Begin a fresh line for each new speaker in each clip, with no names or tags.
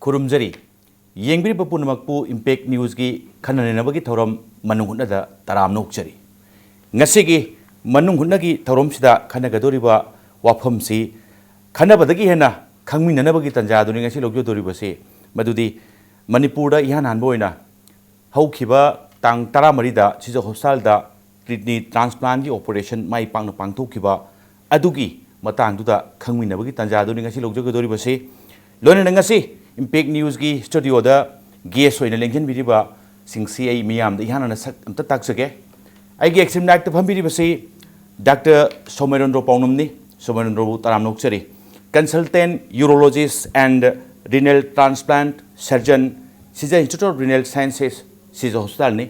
खुरुमजरी येंगबिरिबा पुनमकपु impact news की खनननबगी थौरम मनुंग हुनदा तराम नोकचरी ngasiगी manung hunagi thorom sida khanagадориба wafamsi khanabadagi hena khangminanabagi tanja duni ngasi logjo doribase madudi manipurda ihan hanboina haukiba tang 13 da sijo hospital da kidney transplant gi operation mai pangthokkiba adugi matang duda khangminabagi tanja duni ngasi logjo doribase loina ngasi impact news gi studio da guest hoina lengchen biriba singsi ai miyam da ihan na sak amta taksage आइगे एक्सिम नाइट फंबीरी बसे doctor Somerendra पौनमनी सोमेरंद्र तराम नोकचरी consultant urologist and renal transplant surgeon Shija institute of renal sciences Shija hospital ने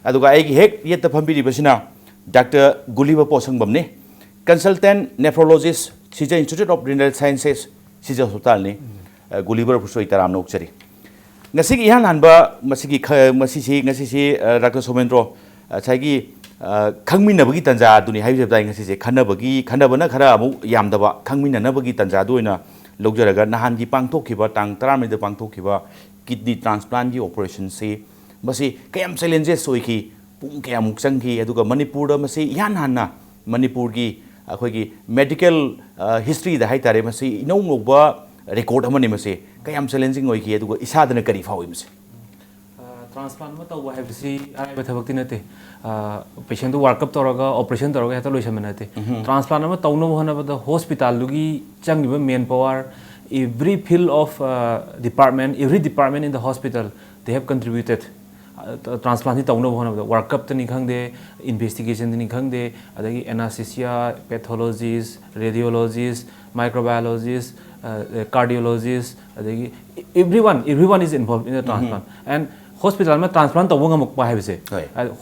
अदुगा आइगे हेक ये फंबीरी बसिना डॉक्टर गुलीबा पोसंगबमने consultant nephrologist Shija institute of renal sciences Shija hospital ने गुलीबा पुसोई तराम नोकचरी ngasi ihan hanba masigi doctor Somerendra साइगी खंगमिनबगी तंजा दुनी हाइबे ngasi खनबना खरा अमु यामदबा खंगमिननबगी तंजा दुइना लोगजरगा नहान gi pangthokkiba tang 13 da pangthokkiba kidney transplant gi operation se basi kayam challenges soiki pung kayam changki aduga manipur da masi yan hanna manipur gi akhoi medical history da haitare masi inongba record amani masi kayam challenging oiki aduga isadana kari fawi masi
transplant में तब है किसी आए थबकती नते patient तो workup तौरगा operation तौरगा हेता लोइसम नते ट्रांसप्लांट में तौनो होनबद हॉस्पिटल दुगी चंगिबा manpower every field of department every department in the hospital they have contributed transplant तौनो होनबद वर्कअप तनी खंगदे इन्वेस्टिगेशन तनी खंगदे अदगी anaesthesia pathologist radiologist microbiologist cardiologist अदगी everyone is involved in the transplant and hospital में ट्रांसप्लांट तब वो मुक्का है वैसे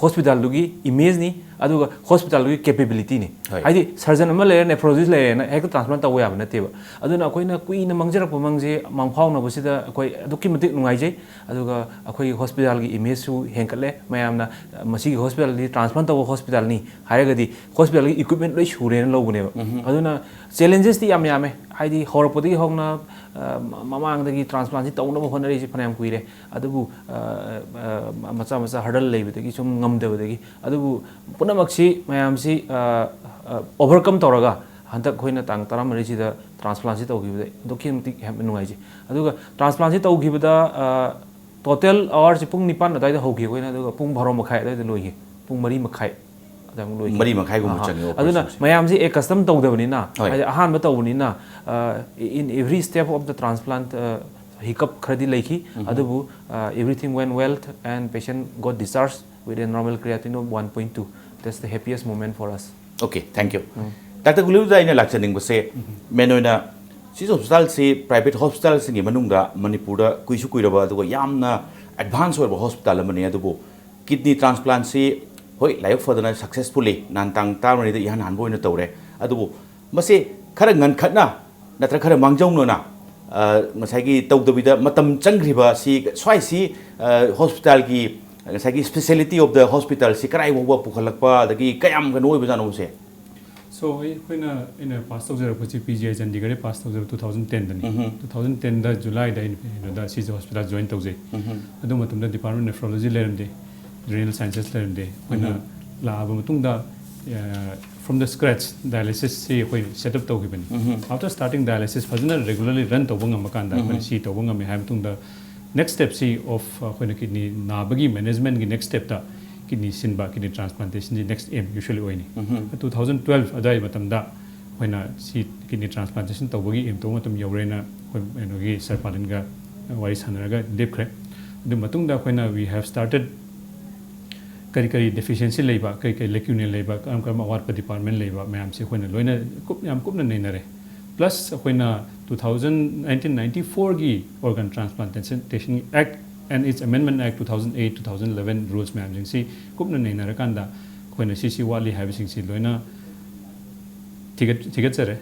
हॉस्पिटल लुगी इमेज नहीं अदुगा हॉस्पिटल लुगी कैपेबिलिटी नहीं हाइदी सर्जन अमल ले नेफ्रोलॉजिस्ट ले ना एक ट्रांसप्लांट तब वो याब नतेबा अदुना अखोई ना कुई ना मंगजरक मंगजे मांगफाव ना बसिदा अखोई अदुकी मतिक नुंगाइजे अदुगा अखोई हॉस्पिटल की इमेज सु हेंकले मयामना मसी हॉस्पिटल नी ट्रांसप्लांट तब हॉस्पिटल नी हायगदी हॉस्पिटल की इक्विपमेंट लोई सुरेन लोगनेबा अदुना चैलेंजेस ती याम यामे हाइदी होरपदि होगना ममांगदगी ट्रांसप्लांट तौनबो होनरिसि फनाम कुइरे अदुबु मचा मचा हर्डल लेबदगी सुम ngamdabadagi अदुबु पुनमक्सी मयामसी ओवरकम तौरगा हंतक खोइना तांग 13 सिदा ट्रांसप्लांट सि तौगिबदे दोखिमति हेम नुगाइजे अदुगा ट्रांसप्लांट सि तौगिबदा टोटल आवर सि पुंग 9 अदाइदा होगी खोइना अदुगा पुंग 12 मखाय अदाइदा लोइगे पुंग 4 मखाय
मरी मखाय गुम चंगे
अदुना मयामसी एक कस्टम तौदबनिना अहान तौबनिना in every step of the transplant hiccup khadi laiki adubu everything went well and patient got discharged with a normal creatinine of 1.2. That's the happiest moment for us.
Okay, thank you. Dr. Guliuda ina lakchaning base menoina sis hospital se private hospital singi manungda manipur da kuisu kuiraba adugo yamna advance over hospital amani adugo kidney transplant se hoi life further successfully nantang tamani da ihan hanboina tawre adugo mase khara ngan khatna natra khara mangjong na ngसाइगी तौदबिदा मतम चंग्रिबा सी स्वाइसी hospital की ngसाइगी speciality of the hospital सी कराई वबा पुखलकपा दगी कयाम गनोय बजानो से
सो इन पास तौजर पछि PGI Chandigarh पास तौजर 2010 दनी 2010 दा जुलाई दा इन दा सी हॉस्पिटल जॉइन तौजे अदु मतम दा डिपार्टमेंट नेफ्रोलॉजी लेरमदे रिनल साइंसेस लेरमदे कोइना लाबा मतुंग दा from the scratch dialysis se koi set up tawgi bani after starting dialysis fazna regularly run tawbanga makanda bani si tawbanga me ham tung the next step si of koi na kidney nabagi management gi next step ta kidney sinba kidney transplantation the next aim usually oini 2012 adai matam da koi na si kidney transplantation tawbagi aim to matam yaurena koi no gi sarpalin ga wari sanaraga depkhre the matung da koi na we have started करी deficiency लेबा कई लेक्यूने लेबा काम award department लेबा ma'am से खोना लोइना कुपना नैनरे plus खोना 1994 की organ transplantation act and its amendment act 2008 2011 rules मैम जिंग सी कुपना नैनरे कांदा खोना सीसी वाली हैविंग सी लोइना टिकट चरे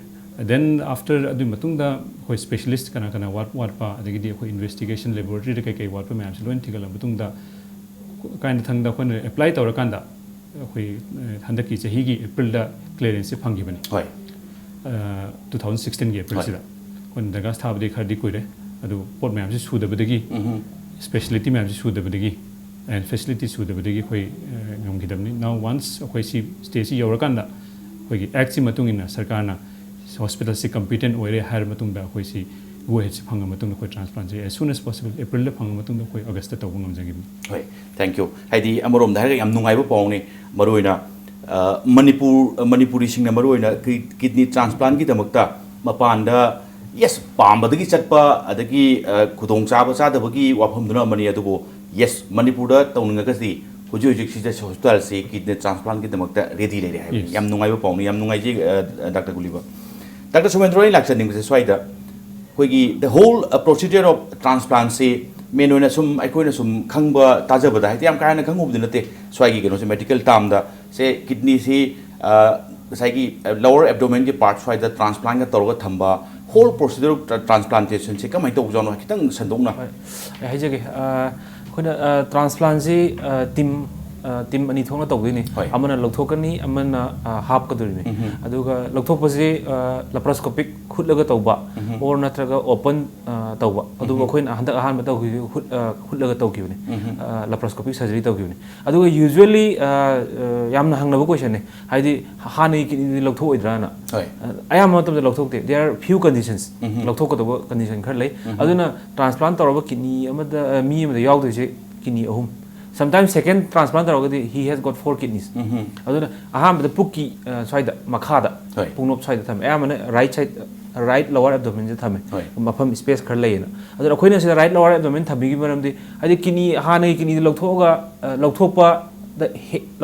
देन आफ्टर अदु मतुंगदा खोय स्पेशलिस्ट kana वार्ड पा अदगी खोय इन्वेस्टिगेशन लेबोरेटरी कई वार्ड पे मैम से लोइन टिकल मतुंगदा kind thang da khon apply tawra kanda khoi handak ki chahi gi april da clearance phangibani hoi 2016 gi april sida kon daga sthab de khadi koire adu pot mayam si sudabadagi specialty mayam si sudabadagi and facility sudabadagi khoi ngomgidamni now once khoi si stage si yorakanda khoi gi act si matung ina sarkar na hospital si competent oire har matung da khoi si GOH phanga matung da khoi transplant si as soon as possible April la phanga matung da khoi August ta tawung ngamjagi
hoi thank you haidi amorom da yam nungai ba pawng ni maroina Manipuri sing na maroina kidney transplant gi damakta mapanda yes pambadagi chatpa adagi khudong chaba chadabagi wafam duna mani adubo yes Manipur da tawningagasi huju huju sida hospital se kidney transplant gi damakta ready le hai yam nungai ba pawng ni yam nungai ji Dr. Guliba Dr. Sumendra laksaning se swaida hoigi the whole procedure of transplant se menona sum aikoina sum khangba tajabada hai yam kaina khangub dinate swagi geno se medical term da se kidney si saigi lower abdomen ki part swaida transplant ga torga thamba whole procedure of transplantation se kamai to jono kitang sandongna
hai jage khona transplant si team ani thongna tawdini amana lokthokani amana hap kadurni aduga lokthokpasi laparoscopic khutlaga tawba or natraga open tawba aduga khoina handak ahan ma tawhi khutlaga tawkibni laparoscopic surgery tawkibni aduga usually yamna hangnaba question ne haidi hani ki lokthoidrana ayam matam lokthokte there are few conditions lokthokotaba condition khar lei aduna transplant tawba kidney amada mi amada yawdise kidney ahum sometimes second transplant he has got 4 kidneys aduna aham the pukki side makhada pungnop side tham ayamana right side right lower abdomen je thame mafam space khar leina aduna khoina sida right lower abdomen thabigi maramdi adi kidney hana kidney lokthoga lokthopa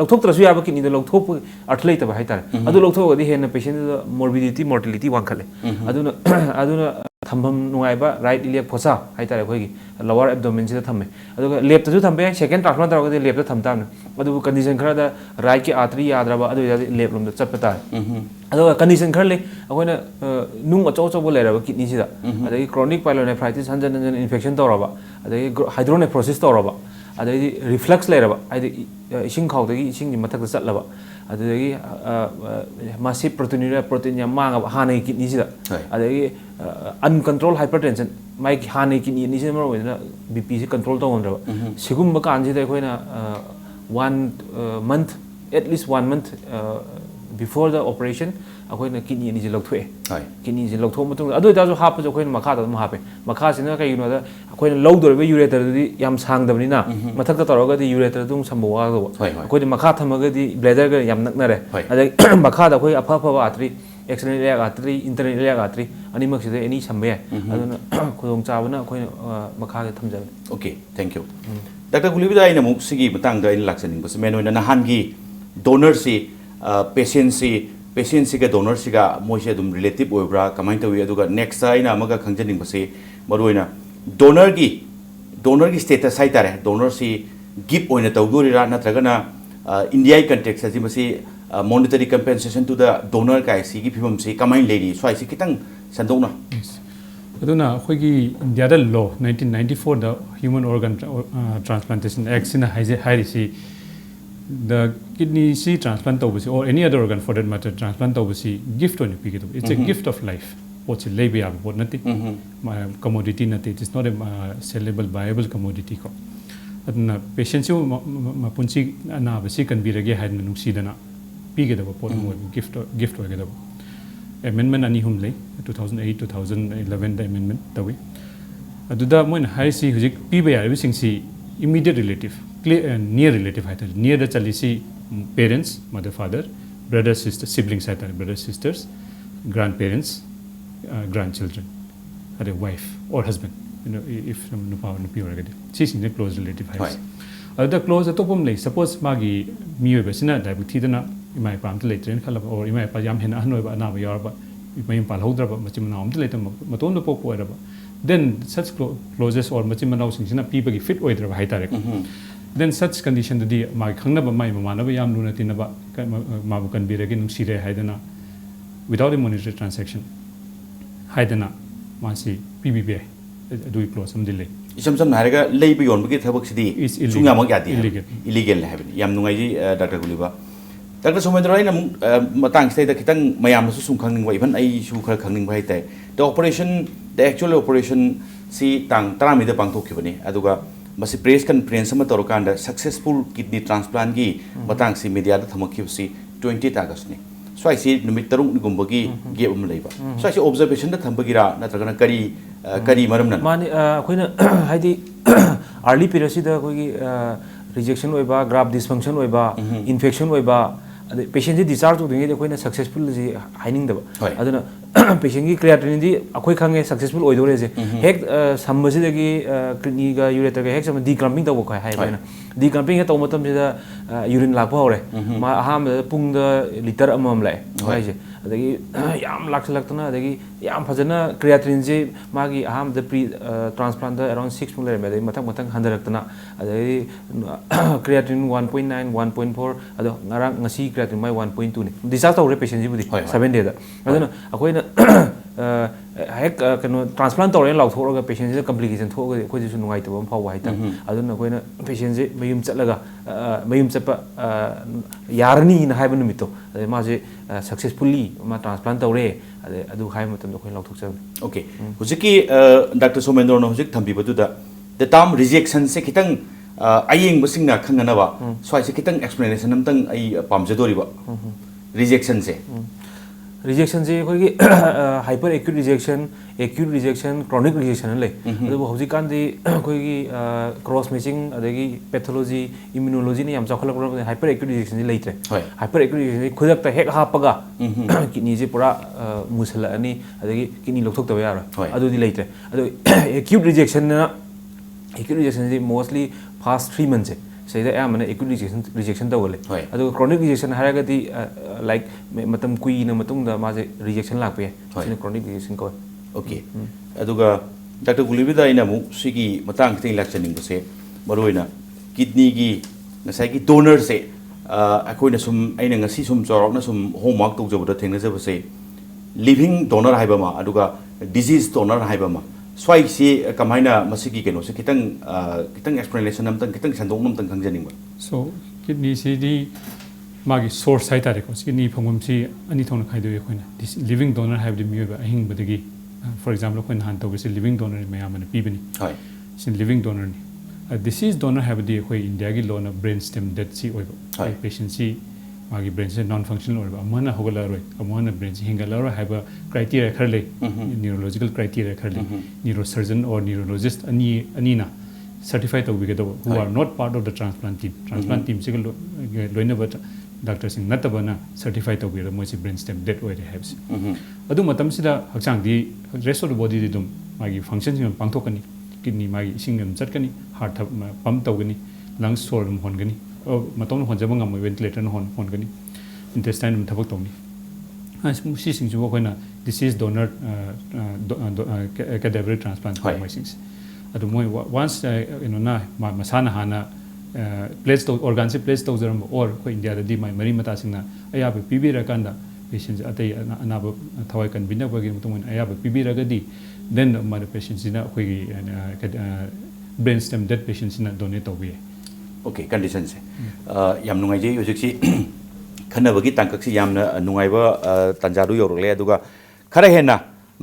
lokthotrasu yaba kidney lokthopa arthlei ta bai tar adu lokthoga di hen patient morbidity mortality wankhale aduna thambam nungaiba right iliac fossa hai tare khoi gi lower abdomen sida thamme aduga left ta ju thambe second transplant tarogadi left ta thamtam adu condition khara da right ki artery yadraba adu left lom da chapta aduga condition khara le akoina nung acho acho bo leraba kidney sida adagi chronic pyelonephritis hanjan infection tawraba adagi hydronephrosis tawraba adagi reflux leraba adi ising khawdagi ising gi mathak da chatlaba adagi massive protein yam manga hana kidney sida adagi uncontrolled hypertension mai hana kidney ni se maro bp se control to ondra sigum ba kan sida koina 1 month at least 1 month before the operation akoina kidney ni je lokthwe kidney je loktho matung adu da jo hap jo koina makha da ma hape makha sina kai no da akoina lowdor be ureter di yam sangdabni na mathak ta toroga di ureter dung sambowa do akoina makha thamaga di bladder ga yam naknare adai makha da koi afa afa artery external iliac artery internal iliac artery ani mak sida any sambe aduna khudong chabana akoina makha ga thamjabe
okay thank you Dr. Gulibida ina muk sigi batang da in laksaning bas menoina nahan gi donor si patient si ga donor si ga moise dum relative oibra kamai tawi aduga next ina amaga khangjaning base maroina donor gi status hai tare donor si give oina tawdorira natragana India context asi masi monetary compensation to the donor kai si gi phibam si kamai lady so ai si kitang sandongna
aduna khoigi India da law 1994 the Human Organ Transplantation Act sina hairisi the kidney si transplant tawbasi or any other organ for that matter transplant tawbasi gift on pick it's a gift of life what's a labia what nothing commodity nothing it is not a sellable viable commodity ko aduna patient you mapunchi na basi kan birage had nungsi dana pige da pot mo gift wa gada amendment ani hum lay 2008 2011 the amendment tawi aduda moin haisi hujik piba ya bising si immediate relative near relative hai near the chalisi parents mother father brother sister siblings hai brother sisters grandparents grandchildren or a wife or husband you know if no power no pure agade si sing the close relative hai other close atopum lay suppose magi miyo basina diabetes dana imai pam to later khala or imai pa yam hen anoi ba na ba yor ba imai pal hodra ba machim na om to later maton do pok ra ba then such clauses or machim na sing sina pi ba gi fit oidra ba hai tare then such condition the ma khangna ba mai ma ba yam luna tin ba ma bu kan bi re gi nung si re hai dana without a monetary transaction hai dana ma si pbb do close some delay
isam sam haraga lei bi yon bi thabak sidi sunga ma gyati illegal ha yam nungai ji Dr. Guliba Dr. Sumendra ina matang stai da kitang mayam su sung khangning wa even ai su khar khangning bai tai the actual operation सी तांग तरामीद पांगथोखिबनी अदुगा मसी press conference अमा तौरकांड successful kidney transplant की Matang C media दा थमखिबसी 20 अगस्त ने स्वाइसी नुमित तरुंग गुंबगी गेप अम लेबा स्वाइसी ऑब्जर्वेशन दा थंबगिरा नत्रगना करी मरमना
माने अखोइना हाइदी अर्ली पीरियड सिदा कोई रिजेक्शन ओइबा ग्राफ डिसफंक्शन ओइबा इन्फेक्शन ओइबा अदे पेशेंट जी डिस्चार्ज होदिंगे अखोइना सक्सेसफुल जी हाइनिंग दबा अदुना पेशेंट की क्रिएटिनिन दी अखोइ खांगे सक्सेसफुल ओइदोरे जे हेक संबसिदगी किडनी का यूरेटर का हेक सम डीक्रम्पिंग तब को हाइबाना डीक्रम्पिंग तब मतम सिदा यूरिन लाप हौरे मा अहाम पुंग द लिटर अमम लाए हाइजे अदगी याम लाक्सलक्तना अदगी याम फजना क्रिएटिनिन जे मागी अहाम the pre transplant the around 6 मुले मेदे मथक मथक हंदरक्तना अदगी क्रिएटिनिन 1.9 1.4 अदो ngarang ngasi creatinine mai 1.2 ni discharge tawre patient ji budi 7 day da aduna akoina hek kano transplant tawre law thoraga patient ji complication thoga khoi ji su nungai tabam phawa haita aduna akoina patient ji mayum chatlaga mayum chapa yarni na haiba numito ma je successfully ma transplant tawre adu hai matam da khoi law thok chabni
okay hujiki dr somendro no hujik thambi badu da the term rejection se khitang ayeng basingna khanganaba swai se khitang explanation namtang ai pamjadoriba rejection se
rejection je khoi gi hyper acute rejection chronic rejection le adu hauji kan di khoi gi cross matching adagi pathology immunology ni yam chakhala pro hyper acute rejection ji leitre hyper acute rejection khudak ta hek hapaga kidney je pura musala ani adagi kidney lokthok tawa yaro adu di leitre adu acute rejection na acute rejection is mostly past 3 months say the am acute rejection tawale adu chronic rejection haragati like matam kui na matung da ma rejection lakpe sine chronic rejection ko
okay aduga dr gulibida ina mu sigi matang thing lecturing ko se maroina kidney gi nasai gi donor se akoina sum aina ngasi sum chorok na sum homework tok jabda thengna jaba se living donor haiba ma aduga disease donor haiba ma swai si kamaina masigi keno se kitang explanation namtang kitang sandong namtang khangjaning ba
so kidney si di magi source hai tare ko kidney phangum si ani thong khai do khoina this living donor have the mi ba ahing badagi for example khoina han to se living donor me amana pi bani hai sin living donor ni disease donor have the khoi india gi law na brain stem death si oi ba patient si magi brain se non functional or ba amana hogala roi amana brain si hingala ro have criteria kharle neurological criteria kharle neurosurgeon or neurologist ani na certified to be who are not part of the transplant team se loina ba doctor sing natabana certified to be mo si brain stem death oi have adu matam sida hakchang di rest of the body di dum magi function sing pangthokani kidney magi singam chatkani heart pump tawgani lungs sorum hongani matong honjaba ngam ventilator na hongani intestine mu thabak tawni si sing ju ko na disease donor cadaver transplant machines adu moi once na masana hana place to organ se place to zeram or ko india da di mai mari mata singna aya be pibira kanda patients atai anaba thawai kan binna bagi mutung aya be pibira ga di then ma patients ina ko brain stem dead patients ina donate to be
okay condition se yam nungai je hojik si khana bagi tangkak si yam na nungai ba tanjadu yorok le aduga khara hena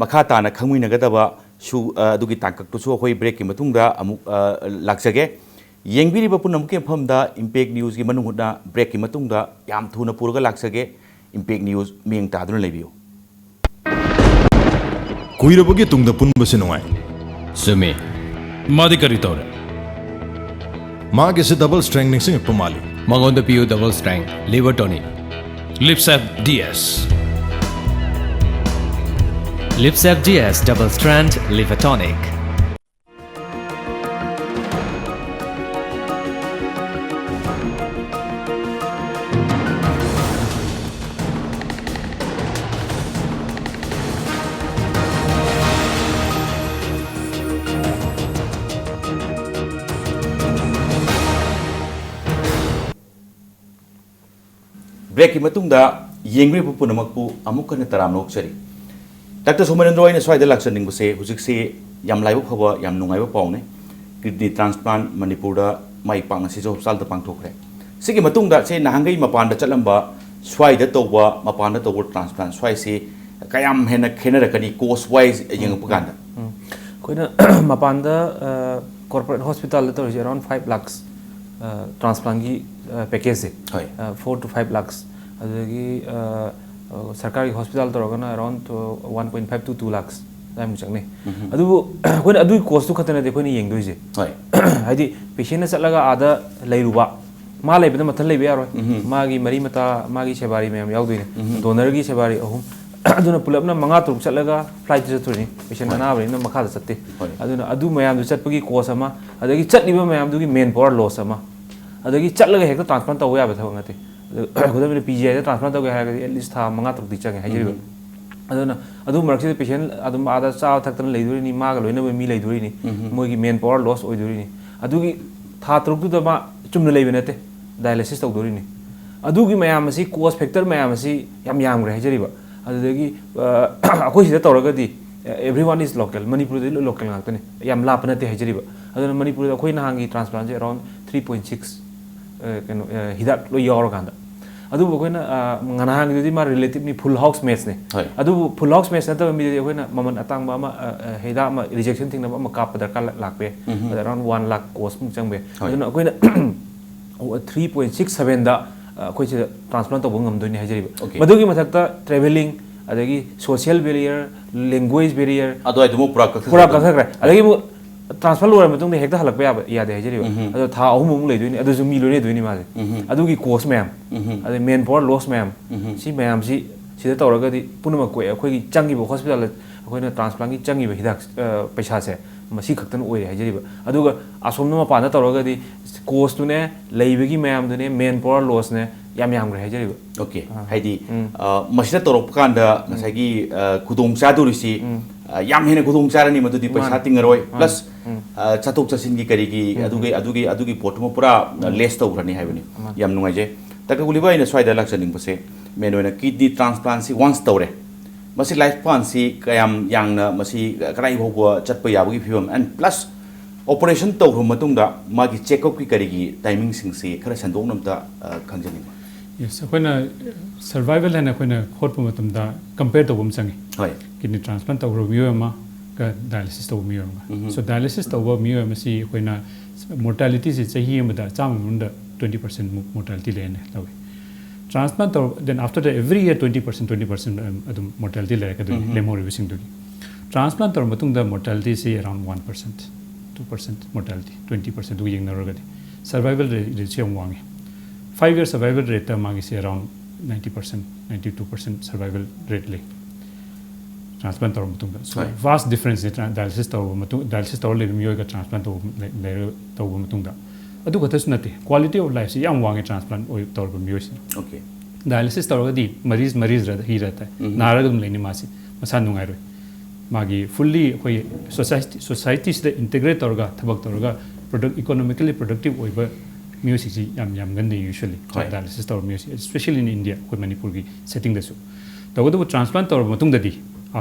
makha ta na khangui na gadaba su adugi tangkak tu su hoi break ki matung da amuk laksage yengbiri ba punam ke pham da impact news gi manung da break ki matung da yam thuna purga laksage impact news meng ta dun lebiyo
kuirabagi tungda punba se nungai
sumi madi kari tore
मागे से double strengthening से पमाली
मंगोंद पियो double strength liver tonic
लिपसैप DS
लिपसैप DS double strength liver tonic
break ki matung da yengri bu punamak pu amuk kana taram nok chari dr somanendro ina swai da laksan ning bu se hujik se yam lai bu phawa yam nungai bu paune kidney transplant manipur da mai pang si jo sal da pang thokre sigi matung da se nahangai mapan da chalamba swai da towa mapan da towa transplant swai se kayam hena khena rakani cost wise yeng pu ganda
कोइना मपानदा corporate hospital तो around 5 lakhs transplant की package से 4 to 5 lakhs अदगी सरकारी hospital तो रगना around 1.5 to 2 lakhs दाम चंगने अदुबो Koyna अदुई cost तो खतने देखो नहीं येंग दोइजे हाइदी patient ने चलागा आधा लेरुबा मा लेबे मथन लेबे यारो मागी मरी मता मागी सेबारी में याव दोइने donor की सेबारी अहुम अदुना पुलपना मंगा तुक चलगा फ्लाइट चतुनी पेशेंट अनाबरी न मखा चत्ते अदुना अदु मयाम चटपगी कोस अमा अदगी चटलिबा मयाम दुगी मेन पावर लॉस अमा अदगी चलगा हेक ट्रांसप्लांट तव याबे थव नते खुदम पीजीआई ट्रांसप्लांट तव हागे एटलीस्ट था मंगा तुक दी चंगे हाइजिबा अदुना अदु मरक्से पेशेंट अदुम आदा चा थक्तन लेदुरिनी मागा लोइना मी लेदुरिनी मोगी मेन पावर लॉस ओइदुरिनी अदुगी था तुक तु मा चुमन लेबे नते डायलिसिस तवदुरिनी अदुगी मयाम असि कोस फैक्टर मयाम असि याम याम ग्रे हाइजिबा अदगी अखोई सिदा तौरगदी एवरीवन इज लोकल मणिपुर दे local ngaktane yam lapna te hajiriba aduna manipur da khoi nahangi transplant around 3.6 keno hidak lo yor ganda adu bo koina nganahang di ma relatively full house match ne adu full house match na ta mi de koina maman atang ba ma hida ma rejection thing na ma kap da ka lakbe around 1 lakh cost mung changbe aduna koina 3.67 da कोई से transplant तो बंगम दोनी हजरीब मधुगी मथक्ता travelling अदगी social barrier language barrier
अदो तुम पूरा
कखरे अदगी ट्रांसप्लांट लोर मतुंग ने हेक्ता हलक पे याद हजरीब अदो था अहुम मुंग लेदोनी अदो जुमी लोने दोनी माजे अदुगी कोर्स मैम अदे मेन पावर लॉस मैम सी मैम सी सिदा तौरगदी पुनम कोय अखोगी चंगी हॉस्पिटल अखोइना ट्रांसप्लांट की चंगी हिदाक पैसा से मसी खक्तन ओइ हजरीब अदुगा असोमन मपाना तौरगदी कोस्ट ने लेबगी मैम दुने मेन पावर लॉस ने याम याम ग्रे हजरीब
ओके हाइदी मसिदा तौरप कांदा नसागी खुदोंग चादुरिसी याम हेने खुदोंग चारनी मदुदी पैसा तिंगरोय प्लस चतोक चसिन की करीगी अदुगी पोटमो पूरा लेस तौरनी हाइबनी याम नुंगाइजे तकगुलिबा इन स्वाइदा लाक्सनिंग बसे मेनोना किडनी ट्रांसप्लांट सी वंस तौरे मसी लाइफ पान सी कयाम यांगना मसी कराई भोगो चटप याबगी फिवम एंड प्लस ऑपरेशन तौर मतुंगदा मागी चेकअप की करीगी टाइमिंग सिंग से खरा संदोंगनमता खंजनी
यस अखोना सर्वाइवल है अखोना खोटप मतुंदा कंपेयर तौबम संगे
हाय
किडनी ट्रांसप्लांट तौर मियो अमा का डायलिसिस तौर मियो अमा सो डायलिसिस तौर मियो अमा सी अखोना मोर्टालिटी से चाहिए मदा चाम मुंदा 20% मोर्टालिटी लेने लवे transplant or then after that every year 20% mortality like lemo revising dogi transplant or matung the mortality say around 1% 2% mortality 20% dogi yeng narogadi survival rate yang wangi 5 year survival rate magi say around 90% 92% survival rate le transplant or matung so vast difference in dialysis or le miyo ga transplant le to matung da अदु खतस नते quality of life से याम वांगे transplant ओय तौर पर मियोस
okay
dialysis तौरगदी मरीज ही रहता है नारगम लेनी मासी मसा नुंगाय रोय मागी फुल्ली कोई सोसाइटी से इंटीग्रेट तौरगा थबक तौरगा प्रोडक्ट इकोनॉमिकली प्रोडक्टिव ओइबा मियोस सी याम गंदे यूजुअली डायलिसिस तौर मियोस स्पेशली इन इंडिया कोई मणिपुर की सेटिंग दसु तौगदो ट्रांसप्लांट तौर मतुंगददी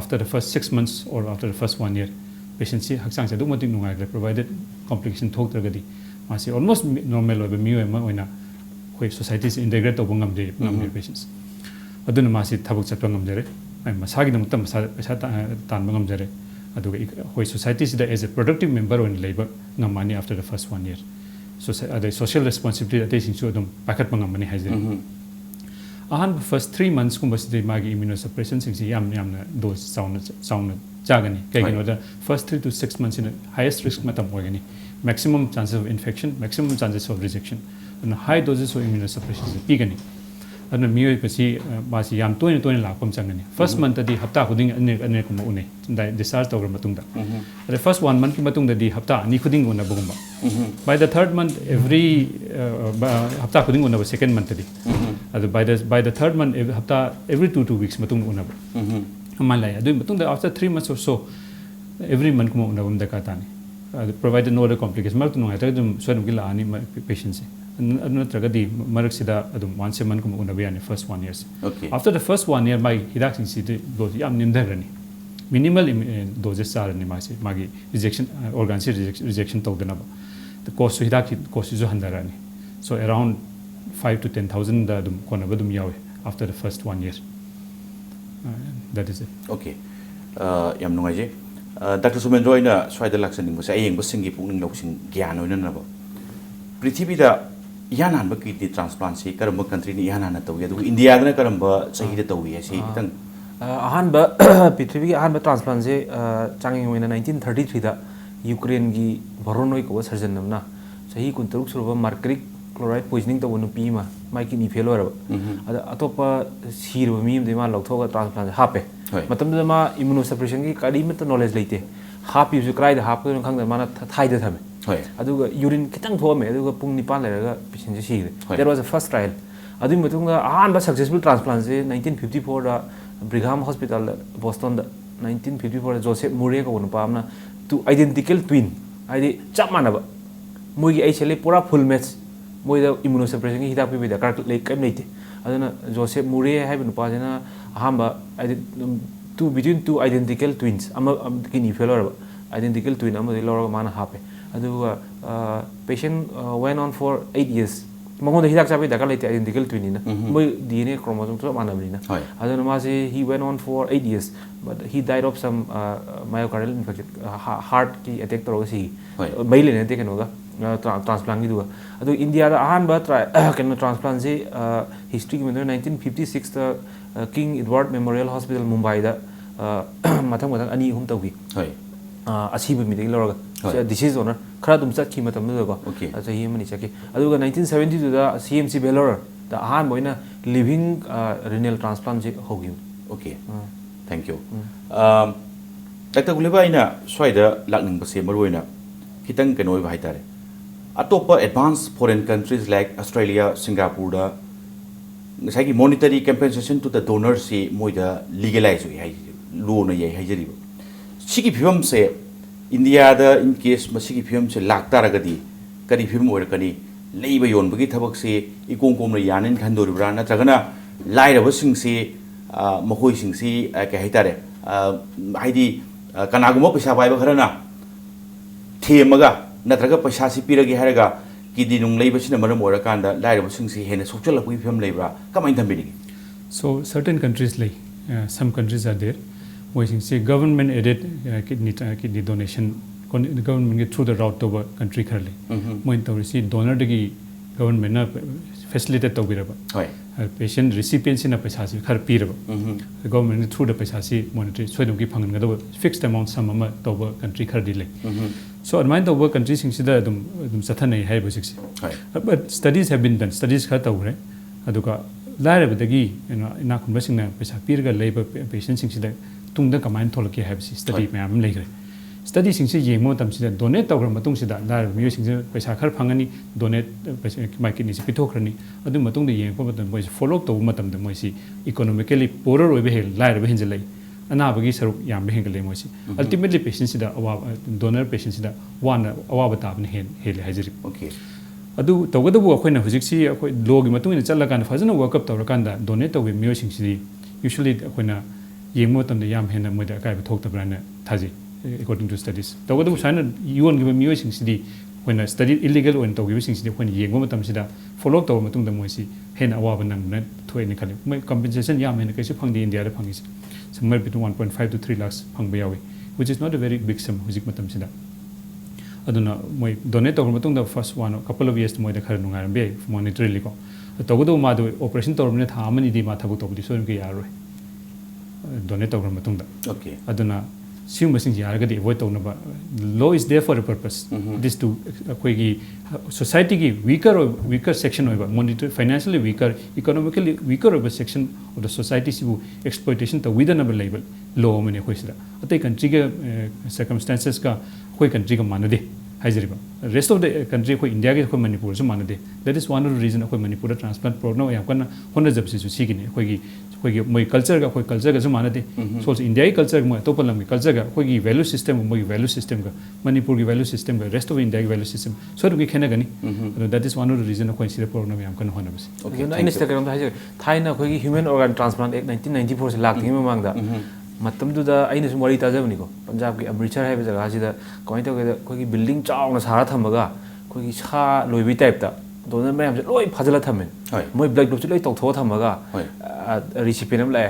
आफ्टर द फर्स्ट 6 months और after the first 1 year patient से हक्सांग से दुमति नुंगाय प्रोवाइडेड कॉम्प्लिकेशन थोकतरगदी मासी ऑलमोस्ट नॉर्मल ओइबा मियो एमा ओइना कोई सोसाइटी से इंटीग्रेट तौब ngamde पेशेंट्स अदुना मासी थबक Chatap ngamjare ai masagi namta masa पैसा तान ngamjare aduga कोई सोसाइटी से एज ए प्रोडक्टिव मेंबर ओइन लेबा ngamani after the first 1 year so the social responsibility ate singsu adum pakat ngamani haije ahan first 3 months kumba sidai magi immunosuppression singsi yamna dose sound jagani kaigino the first 3 to 6 months in highest risk matam oigani maximum chances of infection maximum chances of rejection and high doses of immunosuppression is pigani and miyo pasi basi yam toin lakpam changani first month di hafta khuding ane kuma une discharge tawra matungda the first 1 month ki matungda di hafta ani khuding una bugumba by the third month every hafta khuding una second month di by the third month hafta every 2 weeks matung una amalai adu matungda after 3 months or so every month kuma una bum da ka tani provided no other complications mark no hata dum swadum gila ani patients anatra di marak sida adum once a month kuma unabiani first 1 year
okay
after the first 1 year my hidak sing si dose yam nimdarani minimal doses are ni magi rejection organ rejection tawdana ba the cost hidak cost is handarani so around 5 to 10,000 da dum kona badum yawe after the first 1 year that is it
okay yam nungaje Dr. Sumendra ina swaida laksaning basa ayeng basingi pungning loksing gyan oina na ba prithvi da yan han ba kidney transplant si karamba country ni yan han tawi adu India da karamba sahi da tawi si tang
ahan ba prithvi ahan ba transplant se changing wena 1933 da Ukraine gi Voronoi ko surgeon namna sahi kun taruk suruba mercury chloride poisoning to wonu pi ma mai kidney failure ba ada atopa sirba mi de ma lokthoga transplant hape matam da ma immunosuppression gi kadi met knowledge leite happy ju cry da hape khang da mana thai da thame aduga urine kitang thome aduga pung nipan leraga patient si there was a first trial adu matunga ahan ba successful transplant se 1954 da Brigham Hospital Boston da 1954 Joseph Murray ko wonu pamna two identical twin adi chap manaba moi gi HLA pura full match moi da immunosuppression gi hidak bi da kar le kam leite aduna Joseph Murray hai bu pa jana ahamba two between two identical twins ama kidney failure identical twin ama lora mana hape aduga patient went on for 8 years mangonda hidak chabi da kar leite identical twin ina moi DNA chromosome to manamrina aduna ma he went on for 8 years but he died of some myocardial infection heart ki attack toroga si baile ne te kenoga transplant gi duga adu India da ahan ba keno transplant se history gi 1956 da King Edward Memorial Hospital Mumbai da mathang ani hum tawgi asiba mi de loroga disease owner khara dum chat ki matam da ko acha hi mani chaki aduga 1972 da CMC Bangalore da ahan boina living renal transplant je hogi
okay thank you Dr. Guliba ina swaida lakning base maruina kitang kenoi ba haitare atopa advanced foreign countries like Australia Singapore da ngai monetary compensation to the donors si moida legalize hai law na yai haijari sigi phim se India da in case masigi phim se lakta ragadi kari phim or kani leiba yon bagi thabak se ikong kom na yanin khandor bra na tragana lai raba sing se mahoi sing si ka haitare haidi kanaguma paisa bai ba kharana themaga natraga paisa si piragi haraga kidi nung leiba sina maram ora kanda lai raba sing si hena sokchal pui phim leibra kamai thambini
So certain countries like some countries are there where you say government aided kidney donation the government get through the route to country currently when to receive donor the government na facilitate to biraba patient recipients in a paisa si khar piraba the government through the paisa si monetary so dum gi phangan ga do fixed amount sum ama to country khar dilai so admine the country sing sida dum sathanai hai bo sik but studies have been done studies kha tawre aduka lairabadagi ina khunba singna paisa pirga leiba patient sing sida tungda kamain tholaki habsi study mayam leigre study sing se yemo tam sida donate tawra matung sida lar myo sing se paisa khar phangani donate paisa mai kidney si pitokhrani adu matung de yeng pa matam moi follow up to matam de moi si economically poorer oibe hel lar be hinjelai ana bagi saruk yam be hengale moi si ultimately patient sida awa donor patient sida one awa bata ne hel hajiri
okay
adu tawgadabu akhoi na hujik si akhoi log matung ina challa kan fazana work up tawra kan da donate to myo sing si usually akhoi na yengmo tam de yam hena moida kai thok ta brana thaji according to studies tawgadabu sana yuon gi myo sing si when a study illegal when to gi sing si when yengmo tam sida follow up to matung da moi si hena awa ban na thoi ni khali mai compensation yam hena kai si phangdi India da phangi somewhere between 1.5 to 3 lakhs phangba yawi which is not a very big sum hujik matam sida aduna moi donate to matung da first one couple of years moi da khar nungar be monetarily ko tawgadabu ma do operation to ne tha amani di ma thabu to di so ngi yaroi donate to matung da
okay
aduna sim masing yarga di avoid to na ba law is there for a purpose this to koi gi society gi weaker section oiba monetary financially weaker economically weaker oiba section of the society sibu exploitation to within a label law mane khoi sida atai country ga circumstances ka koi country ga manade haijriba rest of the country koi India ga koi Manipur su manade that is one of the reason koi Manipur transplant program ya kana hona jab se su sigine koi gi moi culture ga koi culture ga su manade so India culture mo to palam culture ga koi gi value system mo gi value system ga Manipur gi value system ga rest of India gi value system so ru gi khena gani that is one of the reason koi sira program ya kana hona bas
okay na Instagram da haje thaina koi gi human organ transplant act 1994 se lakthi ma mangda matamduda aina sum wari tajabni ko Punjab ki Amritsar hai jaga sida koi to koi gi building chaung na sara thamaga koi gi sa loibi type ta donor mayam se loi phajala thamen moi blood group se loi toktho thamaga recipient am la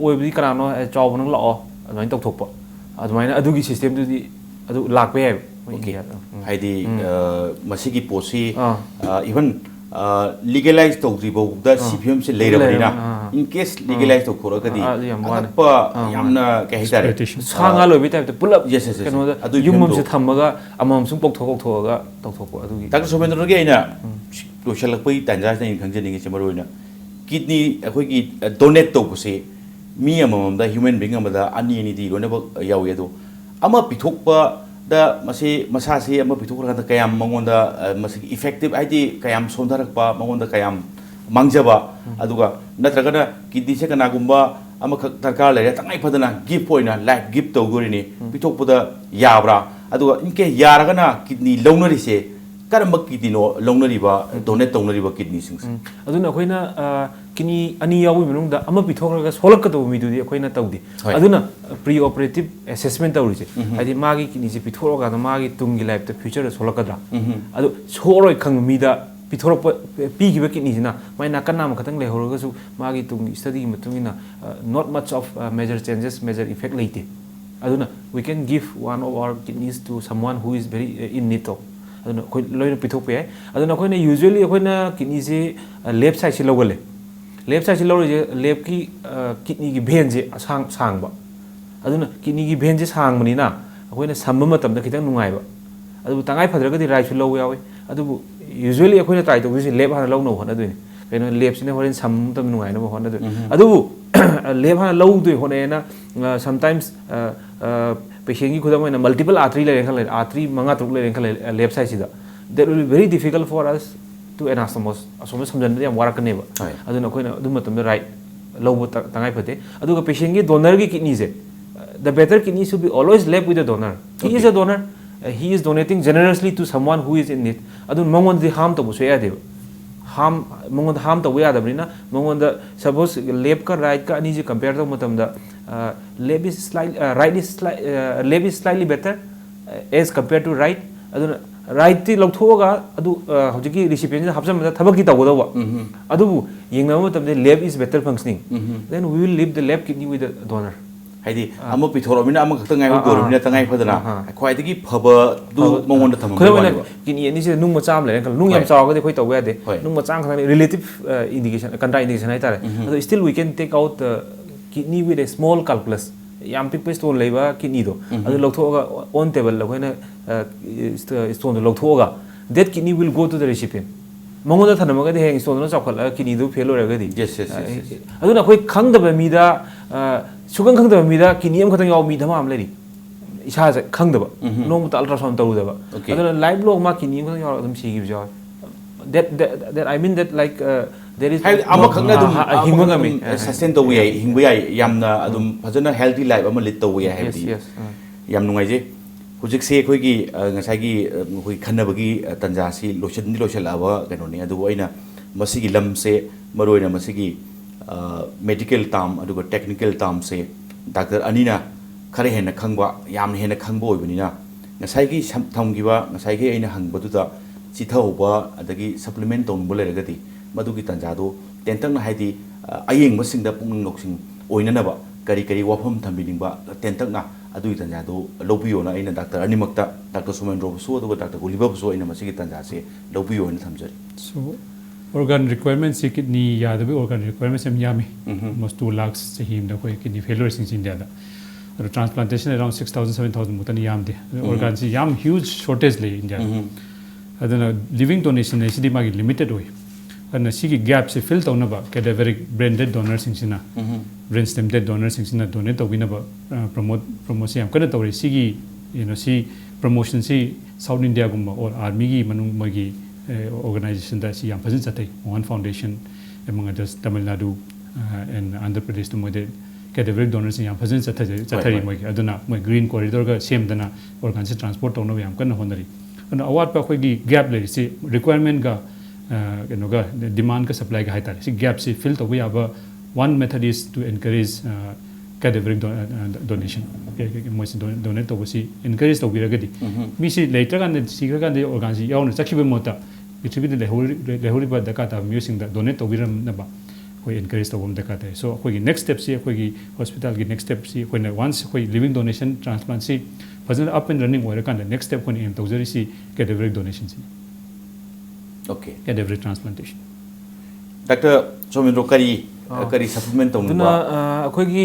oibdi kana no chaw nang lao adai tokthokpa ꯑꯗꯨꯃꯥꯏꯅ ꯑꯗꯨꯒꯤ ꯁꯤꯁꯇꯦꯝꯗꯨꯗꯤ ꯑꯗꯨ ꯂꯥꯛꯄ ꯌꯥꯏꯕ
Okay. Haidi masigi posi even legalize tawdribawda CPM se leirabadina in case legalize tawkhoragadi akpa yamna kai hitare
sanga lobi type pull up
yes yes
kano da yumum se thamaga amam sum pokthokga tawthokko adugi
Dr. Somendra ge aina loishalakpai tanja na khangjeningi se maroina kidney akhoi donate tawbse mi amamda human being amada ani ani di lona yawi ado ama pithokpa da masi masasi ama pithokra da kayam mangonda masi effective id kayam sondarakpa mangonda kayam mangjaba aduga natragana kidney se kana gumba ama tarkar le tangai phadana gift poina life gift tawgurini pithokpada yabra aduga inke yaragana kidney launari se karamba kidney no launari ba donate tawnari ba kidney sings
aduna akoina kidney ani yawi manungda ama pithokraga solakado midudi akoina tawdi aduna pre operative assessment tawrise adi magi kidney se pithoroga da magi tungi life the future solakadra adu soroi khang mida pithorop pigiba kidney sina mai nakana ma khatang lehoroga su magi tungi study matungina not much of major changes major effect laite aduna we can give one of our kidneys to someone who is very in need of aduna koi loina pithok pe aduna koina usually koina kidney se left side se logale left side se logale left ki kidney ki vein je sang sangba aduna kidney ki vein je sangmani na koina samma matam da khitang nungai ba adu tangai phadraga di right se low yawi adu usually koina try to se left hana low no hona doini kaino left sine horen sam tam nungai na hona do adu left hana low do hona na sometimes patient ki khudam na multiple artery le rekhal artery manga truk le rekhal left side sida that will be very difficult for us to anastomose asomos samjan yam warak ne ba aduna koina adu matam da right low tangai phate aduga patient ki donor ki kidney se the better kidney should be always left with the donor he is a donor he is donating generously to someone who is in need adu mangon di harm to bu soya de harm mangon harm to ya da brina mangon da suppose left ka right ka ani je compare to matam da left is slightly left is slightly better as compared to right aduna right ti lawthoga adu hojiki recipient hapsam da thabak ki tawgodawa adu yengna matam de left is better functioning then we will leave the left kidney with the donor
haidi ama pithoromina ama khakta ngai goromina tangai phadana khwaidagi phaba du mongon da thamam
khoi kidney ani se nung macham le kal nung yam chawa ga khoi taw ya de nung machang khang relative indication contra indication ai tare adu still we can take out the kidney with a small calculus yam pick stone leiba kidney do adu lawthoga on table la khoina stone do lawthoga that kidney will go to the recipient mongoda thanamaga de heng stone no chakhala kidney do fail ora ga di
yes
aduna khoi khangdaba mida sugang khangdaba mida kidney am khatang yaw mi dhama am leri isa ja khangdaba nong ta ultrasound tarudaba aduna live log ma kidney khatang yaw adum sigi bja that I mean that like there is
ama khangna dum hingba mi sustain to we hingba ya yamna adum phajana healthy life ama lit to we happy yam nungai je hujik se khoi gi ngasai gi khoi khanabagi tanja si lotion aba kano ni adu aina masigi lam se maroina masigi medical term aduga technical term se doctor anina khare hena khangba yam hena khangba oibunina ngasai gi thamgiba ngasai gi aina hangbadu da chithauba adagi supplement ton boleragadi madugi tanja do tentang na haidi ayeng masing da pung noksing oina ba kari kari wafam thambiningba tentang na adui tanja do lobiyo na aina doctor animakta Dr. Somendra so aduga Dr. Oliver so aina masigi tanja se lobiyo na thamjari
so organ requirements se kidney ya da organ requirements em yami almost 2 lakhs se him da koi kidney failure in India da transplantation around 6000 7000 mutani yam de organ se yam huge shortage le India adana living donation is di magi limited way and sigi gap se fill to na ba cadaveric brain dead donors sina brain stem dead donors sina donate to wina ba promotion am kana to sigi you know si promotion si South India gumba or army gi manung magi organization that si yam phajin chatai one foundation among others Tamil Nadu and Andhra Pradesh to mode cadaveric donors yam phajin chathari moi aduna moi green corridor ga same dana organ se transport to no yam kana honari and award pa khoi gi gap le si requirement ga ga demand ka supply ga haita si gap si fill to we have one method is to encourage cadaveric donation moi si donate to si encourage to biragadi mi si later kan si ga kan organ si yaw na chakhiba mota pithibida lehuri ba daka ta musing da donate to biram na ba ꯑꯩꯈꯣꯏ encourage ꯇꯧꯕ ꯑꯃ ꯗꯔꯀꯥꯔ ꯇꯥꯏ ꯁꯣ ꯑꯩꯈꯣꯏꯒꯤ next ꯁ꯭ꯇꯦꯞꯁꯤ ꯑꯩꯈꯣꯏꯒꯤ ꯍꯣꯁꯄꯤꯇꯥꯜꯒꯤ next ꯁ꯭ꯇꯦꯞꯁꯤ ꯑꯩꯈꯣꯏꯅ once ꯑꯩꯈꯣꯏ ꯂꯤꯚꯤꯡ ꯗꯣꯅꯦꯁꯟ ꯇ꯭ꯔꯥꯟꯁꯄ꯭ꯂꯥꯟꯁꯤ ꯐꯖꯅ ꯑꯞ ꯑꯦꯟ ꯔꯟꯅꯤꯡ ꯑꯣꯏꯔꯀꯥꯟꯗ ꯅꯦꯛꯁ ꯁ꯭ꯇꯦꯞ ꯑꯩꯈꯣꯏꯅ ꯑꯦꯝ ꯇꯧꯖꯔꯤꯁꯤ ꯀꯦꯗꯦꯚꯔꯤꯛ ꯗꯣꯅꯦꯁꯟꯁꯤ
Okay.
Cadaveric transplantation
Dr. Somendro kari supplement tong
ꯑꯗꯨꯅ
ba
ꯑꯩꯈꯣꯏꯒꯤ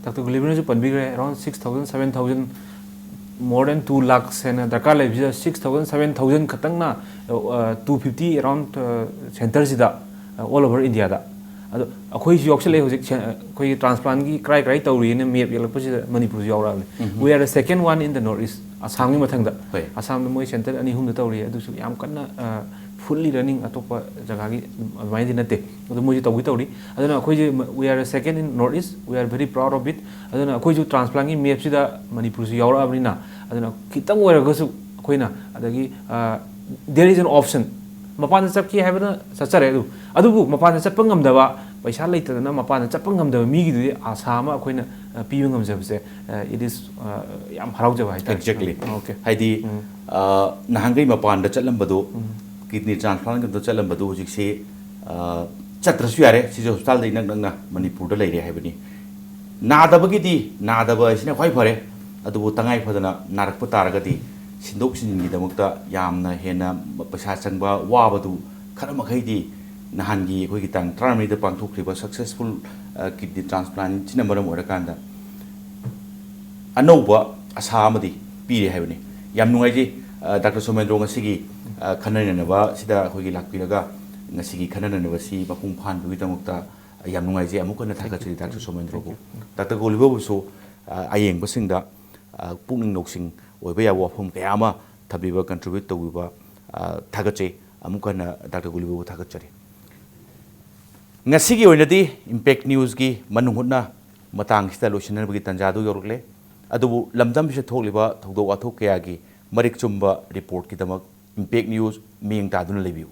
ꯗꯥꯛꯇꯔ ꯒꯨꯂꯤꯕꯔꯅꯁꯨ ꯄꯟꯕꯤꯈ꯭ꯔꯦ ꯑꯦꯔꯥꯎꯟ 6,000 7,000 more than 2 lakhs ꯍꯦꯟꯅ ꯗꯔꯀꯥꯔ ꯂꯩꯕꯁꯤꯗ 6,000 7,000 ꯈꯛꯇꯪꯅ 250 ꯑꯦꯔꯥꯎꯟ ꯁꯦꯟꯇꯔꯁꯤꯗ ꯑꯣꯜ ꯑꯣꯚꯔ ꯏꯟꯗꯤꯌꯥꯗ ꯑꯗꯣ ꯑꯩꯈꯣꯏꯁꯨ ꯌꯥꯎꯁꯜꯂꯛꯑꯦ ꯍꯧꯖꯤꯛ ꯑꯩꯈꯣꯏꯒꯤ ꯇ꯭ꯔꯥꯟꯁꯄ꯭ꯂꯥꯟꯒꯤ ꯀꯔꯥꯏ ꯀꯔꯥꯏ ꯇꯧꯔꯤꯅ ꯃꯦꯞ ꯌꯦꯛꯂꯛꯄꯁꯤꯗ ꯃꯅꯤꯄꯨꯔꯁꯨ ꯌꯥꯎꯔꯛꯑꯕꯅꯤ ꯋꯤ ꯑꯥꯔ ꯗ ꯁꯦꯀꯦꯟ ꯋꯥꯟ ꯏꯟ ꯗ ꯅꯣꯔꯠ ꯏꯁ ꯑꯁꯥꯝꯒꯤ ꯃꯊꯪꯗ
ꯍꯣꯏ.
ꯑꯁꯥꯝꯗ ꯃꯣꯏ ꯁꯦꯟꯇꯔ 2-3ꯗ ꯇꯧꯔꯤ ꯑꯗꯨꯁꯨ ꯌꯥꯝ ꯀꯟꯅ ꯐꯨꯜꯂꯤ ꯔꯟꯅꯤꯡ ꯑꯇꯣꯞꯄ ꯖꯒꯥꯒꯤ ꯑꯗꯨꯃꯥꯏꯅꯗꯤ ꯅꯠꯇꯦ ꯑꯗꯣ ꯃꯣꯏꯁꯨ ꯇꯧꯔꯤ ꯑꯗꯨꯅ ꯑꯩꯈꯣꯏꯁꯦ we are second in north east we are very proud of it ꯑꯗꯨꯅ ꯑꯩꯈꯣꯏꯁꯨ ꯇ꯭ꯔꯥꯟꯁꯄ꯭ꯂꯥꯟꯒꯤ ꯃꯦꯞꯁꯤꯗ ꯃꯅꯤꯄꯨꯔꯁꯨ ꯌꯥꯎꯔꯛꯑꯕꯅꯤꯅ ꯑꯗꯨꯅ ꯈꯤꯇꯪ ꯑꯣꯏꯔꯒꯁꯨ ꯑꯩꯈꯣꯏꯅ ꯑꯗꯒꯤ ꯗꯦꯔ ꯏꯖ ꯑꯦꯟ ꯑꯣꯞꯁꯟ ꯃꯄꯥꯟꯗ ꯆꯠꯀꯦ ꯍꯥꯏꯕꯅ ꯆꯠꯆꯔꯦ ꯑꯗꯨꯕꯨ ꯃꯄꯥꯟꯗ ꯆꯠꯄ ꯉꯝꯗꯕ ꯄꯩꯁꯥ ꯂꯩꯇꯗꯅ ꯃꯄꯥꯟꯗ ꯆꯠꯄ ꯉꯝꯗꯕ ꯃꯤꯒꯤꯗꯨꯗꯤ ꯑꯁꯥ ꯑꯃ ꯑꯩꯈꯣꯏꯅ ꯄꯤꯕ ꯉꯝꯖꯕꯁꯦ ꯏꯠ ꯏꯁ ꯌꯥꯝ ꯍꯔꯥꯎꯖꯕ ꯍꯥꯏꯇꯥꯔꯦ
exactly
Okay.
haidi nahangai mapan da chalambado kidney transplant da chalambado hujikse chatrasu yare si hospital dai nang na manipur da leire haibani nadabagi di nadaba sina khoi phare adubu tangai phadana narakpa taragadi sindok singi damakta yamna hena paisa changba wabadu khara makhai di nahangi khoi gi tang tramri da pangthokriba successful kidney transplant china maram orakanda anouba asa amadi pire haibani yam nungai ji Dr. Somendro ngasigi khananaba sida khoi lakpiraga ngasigi khananaba si mapung phan bu damukta yam nungai ji amuk na thakachri Dr. Somendro bu Dr. Golibo bu so ayeng basingda pungning noksing oiba ya wafum kayama thabiba contribute tawba thagache amuk na Dr. Golibo bu thagachari ngasigi oinadi impact news gi manunghutna matang sida losinabagi tanjadu yorukle adubu lamdam se thokliba thogdo wathok kaya gi marik chumba report ki damak impact news ming ta dun lebiu